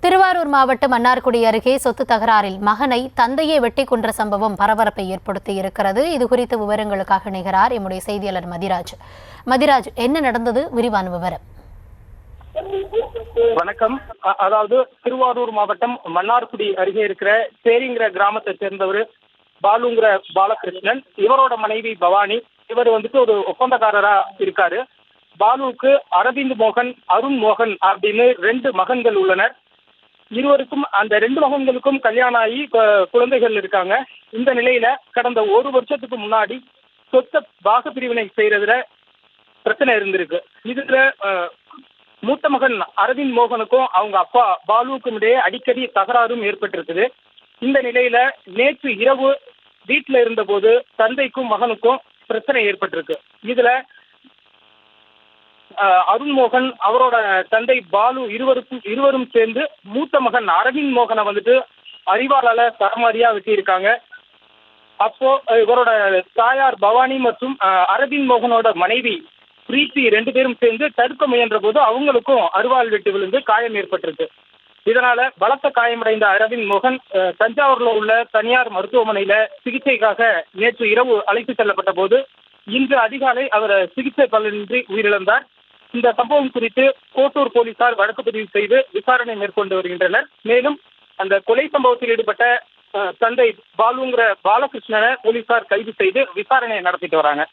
திருவாரூர் மாவட்டம் மன்னார்குடி அருகே சொத்து தகராறில் மகனை தந்தையை வெட்டி கொன்ற சம்பவம் பரபரப்பை ஏற்படுத்தி இருக்கிறது. இது குறித்த விவரங்களுக்காக இணைகிறார் எம்முடைய செய்தியாளர் மதிராஜ். மதிராஜ், என்ன நடந்தது? விரிவான விவரம். வணக்கம். அதாவது திருவாரூர் மாவட்டம் மன்னார்குடி அருகே இருக்கிற சேரிங்கிற கிராமத்தை சேர்ந்தவர் பாலுங்கிற பாலகிருஷ்ணன். இவரோட மனைவி பவானி. இவர் ஒரு ஒப்பந்தக்காரரா இருக்காரு. பாலுவுக்கு அரவிந்த் மோகன், அருண் மோகன் அப்படின்னு 2 மகன்கள் உள்ளனர். இருவருக்கும் அந்த 2 மகன்களுக்கும் கல்யாணம் ஆகி குழந்தைகள் இருக்காங்க. இந்த நிலையில கடந்த 1 வருஷத்துக்கு முன்னாடி சொத்த பாக பிரிவினை செய்யறதுல பிரச்சனை இருந்திருக்கு. இதுல மூத்த மகன் அரவிந்த் மோகனுக்கும் அவங்க அப்பா பாலுவுக்கும் இடையே அடிக்கடி தகராறும் ஏற்பட்டிருக்குது. இந்த நிலையில நேற்று இரவு வீட்டுல இருந்த போது தந்தைக்கும் மகனுக்கும் பிரச்சனை ஏற்பட்டிருக்கு. இதுல அருண்மோகன், அவரோட தந்தை பாலு இருவரும் சேர்ந்து மூத்த மகன் அரவிந்த் மோகனை அறிவாளால சரமாரியா வெட்டியிருக்காங்க. அப்போ இவரோட தாயார் பவானி மற்றும் அரவிந்த் மோகனோட மனைவி பிரீத்தி 2 பேரும் சேர்ந்து தடுக்க முயன்ற போது அவங்களுக்கும் அருவாள் வெட்டு விழுந்து காயம் ஏற்பட்டிருக்கு. இதனால பலத்த காயமடைந்த அரவிந்த் மோகன் தஞ்சாவூர்ல உள்ள தனியார் மருத்துவமனையில சிகிச்சைக்காக நேற்று இரவு அழைத்து செல்லப்பட்ட போது இன்று அதிகாலை அவர் சிகிச்சை பலனின்றி உயிரிழந்தார். இந்த சம்பவம் குறித்து கோட்டூர் போலீசார் வழக்கு பதிவு செய்து விசாரணை மேற்கொண்டு வருகின்றனர். மேலும் அந்த கொலை சம்பவத்தில் ஈடுபட்ட தந்தை பாலுங்கிற பாலகிருஷ்ணனை போலீசார் கைது செய்து விசாரணை நடத்திட்டு வராங்க.